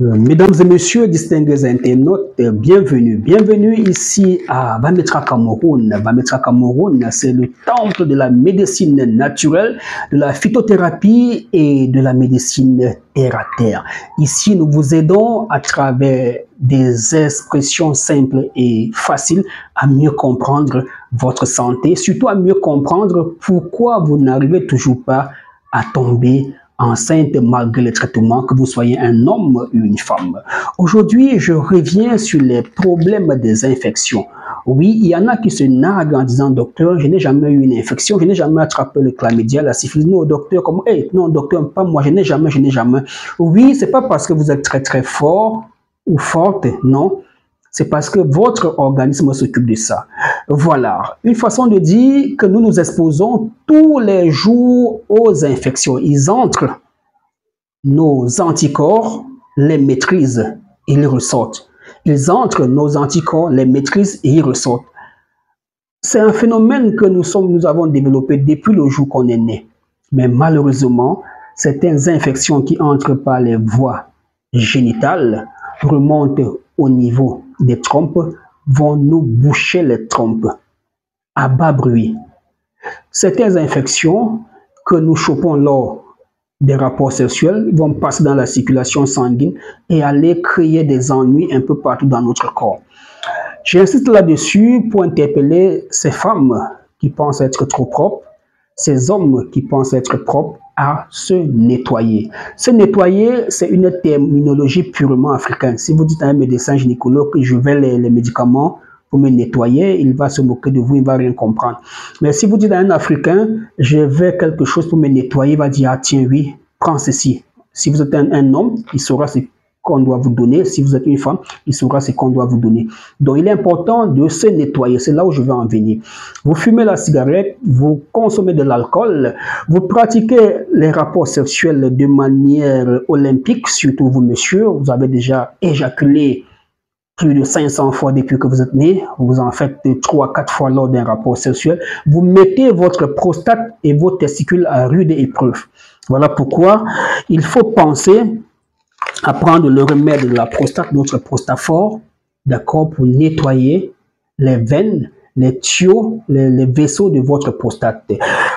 Mesdames et messieurs, distingués internautes, bienvenue. Bienvenue ici à Bametra Cameroun. Bametra Cameroun, c'est le temple de la médecine naturelle, de la phytothérapie et de la médecine terre-à-terre. Ici, nous vous aidons à travers des expressions simples et faciles à mieux comprendre votre santé, surtout à mieux comprendre pourquoi vous n'arrivez toujours pas à tomber enceinte malgré le traitement, que vous soyez un homme ou une femme. Aujourd'hui, je reviens sur les problèmes des infections. Oui, il y en a qui se narguent en disant, docteur, je n'ai jamais eu une infection, je n'ai jamais attrapé le chlamydia, la syphilis. Non, docteur, comme, hey, non, docteur, pas moi, je n'ai jamais. Oui, c'est pas parce que vous êtes très fort ou forte, non. C'est parce que votre organisme s'occupe de ça. Voilà, une façon de dire que nous nous exposons tous les jours aux infections. Ils entrent, nos anticorps les maîtrisent, ils ressortent. Ils entrent, nos anticorps les maîtrisent et ils ressortent. C'est un phénomène que nous avons développé depuis le jour qu'on est né. Mais malheureusement, certaines infections qui entrent par les voies génitales remontent au niveau des trompes, vont nous boucher les trompes à bas bruit. Certaines infections que nous chopons lors des rapports sexuels vont passer dans la circulation sanguine et aller créer des ennuis un peu partout dans notre corps. J'insiste là-dessus pour interpeller ces femmes qui pensent être trop propres, ces hommes qui pensent être propres, à se nettoyer. Se nettoyer, c'est une terminologie purement africaine. Si vous dites à un médecin gynécologue que je vais les médicaments pour me nettoyer, il va se moquer de vous, il ne va rien comprendre. Mais si vous dites à un Africain, je vais quelque chose pour me nettoyer, il va dire, ah tiens, oui, prends ceci. Si vous êtes un homme, il saura ce qu'on doit vous donner. Si vous êtes une femme, il saura ce qu'on doit vous donner. Donc, il est important de se nettoyer. C'est là où je vais en venir. Vous fumez la cigarette, vous consommez de l'alcool, vous pratiquez les rapports sexuels de manière olympique, surtout vous, monsieur. Vous avez déjà éjaculé plus de 500 fois depuis que vous êtes né. Vous en faites 3 à 4 fois lors d'un rapport sexuel. Vous mettez votre prostate et vos testicules à rude épreuve. Voilà pourquoi il faut penser à prendre le remède de la prostate, notre prostaphore, d'accord, pour nettoyer les veines, les tuyaux, les vaisseaux de votre prostate.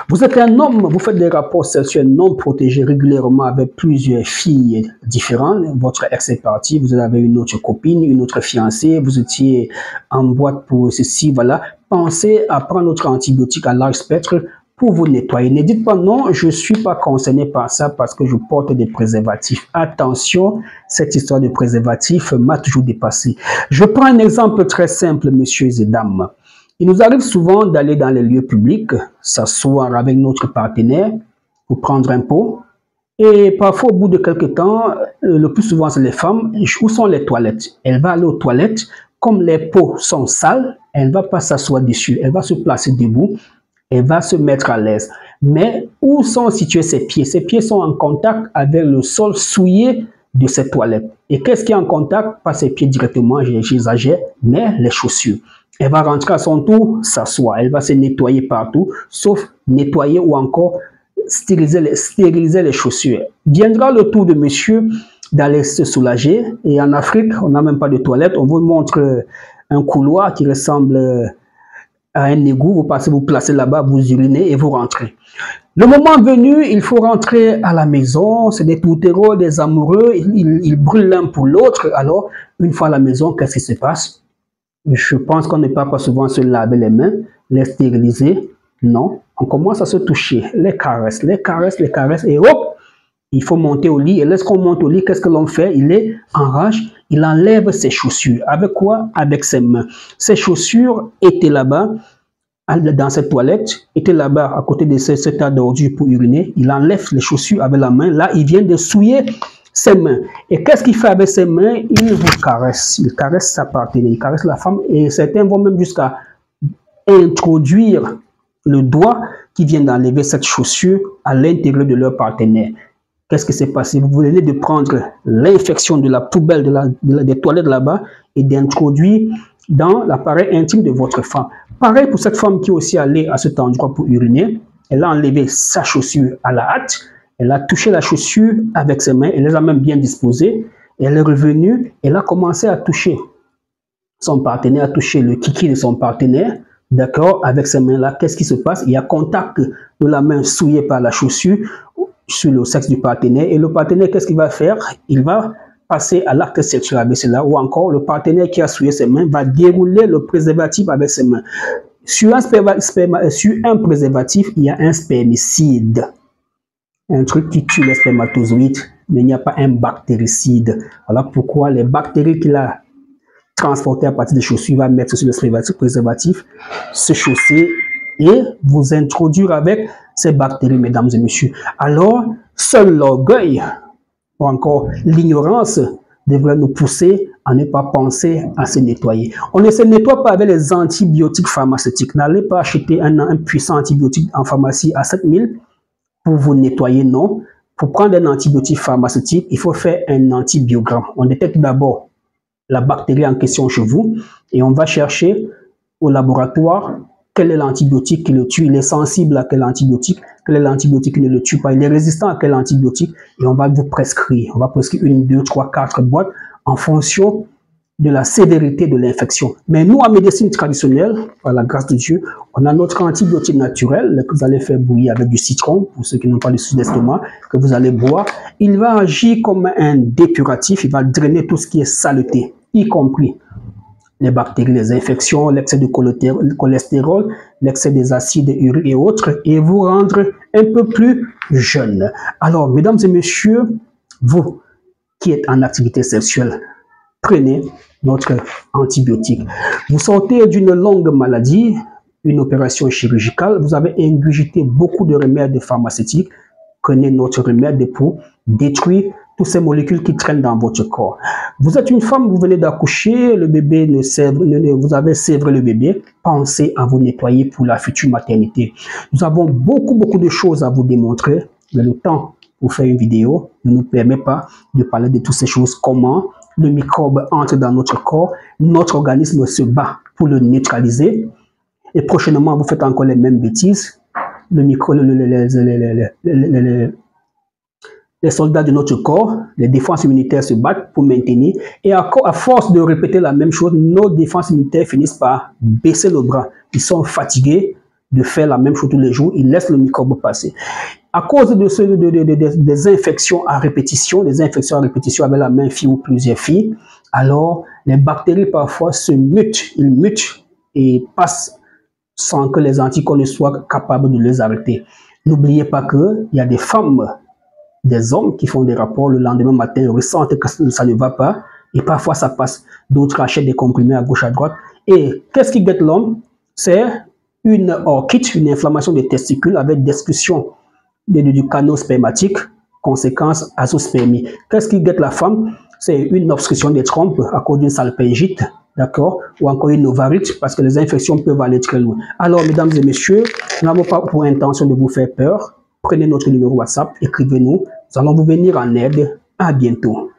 Vous êtes un homme, vous faites des rapports sexuels non protégés régulièrement avec plusieurs filles différentes. Votre ex est parti, vous avez une autre copine, une autre fiancée, vous étiez en boîte pour ceci, voilà. Pensez à prendre notre antibiotique à large spectre pour vous nettoyer. Ne dites pas non, je ne suis pas concerné par ça parce que je porte des préservatifs. Attention, cette histoire de préservatifs m'a toujours dépassé. Je prends un exemple très simple, messieurs et dames. Il nous arrive souvent d'aller dans les lieux publics, s'asseoir avec notre partenaire pour prendre un pot. Et parfois, au bout de quelques temps, le plus souvent, c'est les femmes. Où sont les toilettes? Elle va aller aux toilettes. Comme les pots sont sales, elle ne va pas s'asseoir dessus. Elle va se placer debout. Elle va se mettre à l'aise. Mais où sont situés ses pieds? Ses pieds sont en contact avec le sol souillé de cette toilette. Et qu'est-ce qui est en contact? Pas ses pieds directement, j'exagère, mais les chaussures. Elle va rentrer à son tour, s'asseoir. Elle va se nettoyer partout, sauf nettoyer ou encore stériliser les chaussures. Viendra le tour de monsieur d'aller se soulager. Et en Afrique, on n'a même pas de toilette. On vous montre un couloir qui ressemble à un égout, vous passez, vous placez là-bas, vous urinez et vous rentrez. Le moment venu, il faut rentrer à la maison, c'est des tourtereaux, des amoureux, ils brûlent l'un pour l'autre. Alors, une fois à la maison, qu'est-ce qui se passe? Je pense qu'on ne peut pas souvent se laver les mains, les stériliser. Non, on commence à se toucher, les caresses, et hop, il faut monter au lit. Et lorsqu'on monte au lit, qu'est-ce que l'on fait? Il est en rage, il enlève ses chaussures. Avec quoi? Avec ses mains. Ses chaussures étaient là-bas, dans cette toilette, étaient là-bas, à côté de ce tas d'ordures pour uriner. Il enlève les chaussures avec la main. Là, il vient de souiller ses mains. Et qu'est-ce qu'il fait avec ses mains? Il vous caresse. Il caresse sa partenaire, il caresse la femme. Et certains vont même jusqu'à introduire le doigt qui vient d'enlever cette chaussure à l'intérieur de leur partenaire. Qu'est-ce qui s'est passé? Vous venez de prendre l'infection de la poubelle des toilettes là-bas et d'introduire dans l'appareil intime de votre femme. Pareil pour cette femme qui est aussi allée à cet endroit pour uriner. Elle a enlevé sa chaussure à la hâte. Elle a touché la chaussure avec ses mains, elle les a même bien disposées. Elle est revenue, elle a commencé à toucher son partenaire, à toucher le kiki de son partenaire, d'accord, avec ses mains-là. Qu'est-ce qui se passe? Il y a contact de la main souillée par la chaussure sur le sexe du partenaire. Et le partenaire, qu'est-ce qu'il va faire? Il va passer à l'acte sexuel avec cela, ou encore le partenaire qui a souillé ses mains va dérouler le préservatif avec ses mains. Sur un préservatif, il y a un spermicide, un truc qui tue les spermatozoïdes, mais il n'y a pas un bactéricide. Voilà pourquoi les bactéries qu'il a transportées à partir des chaussures, il va mettre sur le préservatif, se chausser et vous introduire avec ces bactéries, mesdames et messieurs. Alors, seul l'orgueil ou encore l'ignorance devrait nous pousser à ne pas penser à se nettoyer. On ne se nettoie pas avec les antibiotiques pharmaceutiques. N'allez pas acheter un puissant antibiotique en pharmacie à 7000 pour vous nettoyer, non. Pour prendre un antibiotique pharmaceutique, il faut faire un antibiogramme. On détecte d'abord la bactérie en question chez vous et on va chercher au laboratoire quel est l'antibiotique qui le tue, il est sensible à quel antibiotique qui ne le tue pas, il est résistant à quel antibiotique et on va vous prescrire. On va prescrire 1, 2, 3, 4 boîtes en fonction de la sévérité de l'infection. Mais nous, en médecine traditionnelle, par la grâce de Dieu, on a notre antibiotique naturel que vous allez faire bouillir avec du citron, pour ceux qui n'ont pas de sud d'estomac, que vous allez boire. Il va agir comme un dépuratif, il va drainer tout ce qui est saleté, y compris les bactéries, les infections, l'excès de cholestérol, l'excès des acides uriques et autres, et vous rendre un peu plus jeune. Alors, mesdames et messieurs, vous qui êtes en activité sexuelle, prenez notre antibiotique. Vous sortez d'une longue maladie, une opération chirurgicale, vous avez ingurgité beaucoup de remèdes pharmaceutiques, prenez notre remède pour détruire toutes ces molécules qui traînent dans votre corps. Vous êtes une femme, vous venez d'accoucher, le bébé vous avez sévré le bébé, pensez à vous nettoyer pour la future maternité. Nous avons beaucoup de choses à vous démontrer, mais le temps pour faire une vidéo ne nous permet pas de parler de toutes ces choses, comment le microbe entre dans notre corps, notre organisme se bat pour le neutraliser, et prochainement vous faites encore les mêmes bêtises. Le micro, les soldats de notre corps, les défenses immunitaires se battent pour maintenir, et à force de répéter la même chose, nos défenses immunitaires finissent par baisser le bras. Ils sont fatigués de faire la même chose tous les jours, ils laissent le microbe passer. À cause de des infections à répétition, avec la même fille ou plusieurs filles, alors les bactéries parfois se mutent, ils mutent et passent sans que les anticorps ne soient capables de les arrêter. N'oubliez pas qu'il y a des femmes, des hommes qui font des rapports le lendemain matin, ressentent que ça ne va pas, et parfois ça passe. D'autres achètent des comprimés à gauche, à droite. Et qu'est-ce qui guette l'homme? C'est une orchite, une inflammation des testicules avec destruction du canal spermatique, conséquence azospermie. Qu'est-ce qui guette la femme? C'est une obstruction des trompes à cause d'une salpingite, d'accord, ou encore une ovarite, parce que les infections peuvent aller très loin. Alors, mesdames et messieurs, nous n'avons pas pour intention de vous faire peur. Prenez notre numéro WhatsApp, écrivez-nous, nous allons vous venir en aide. À bientôt.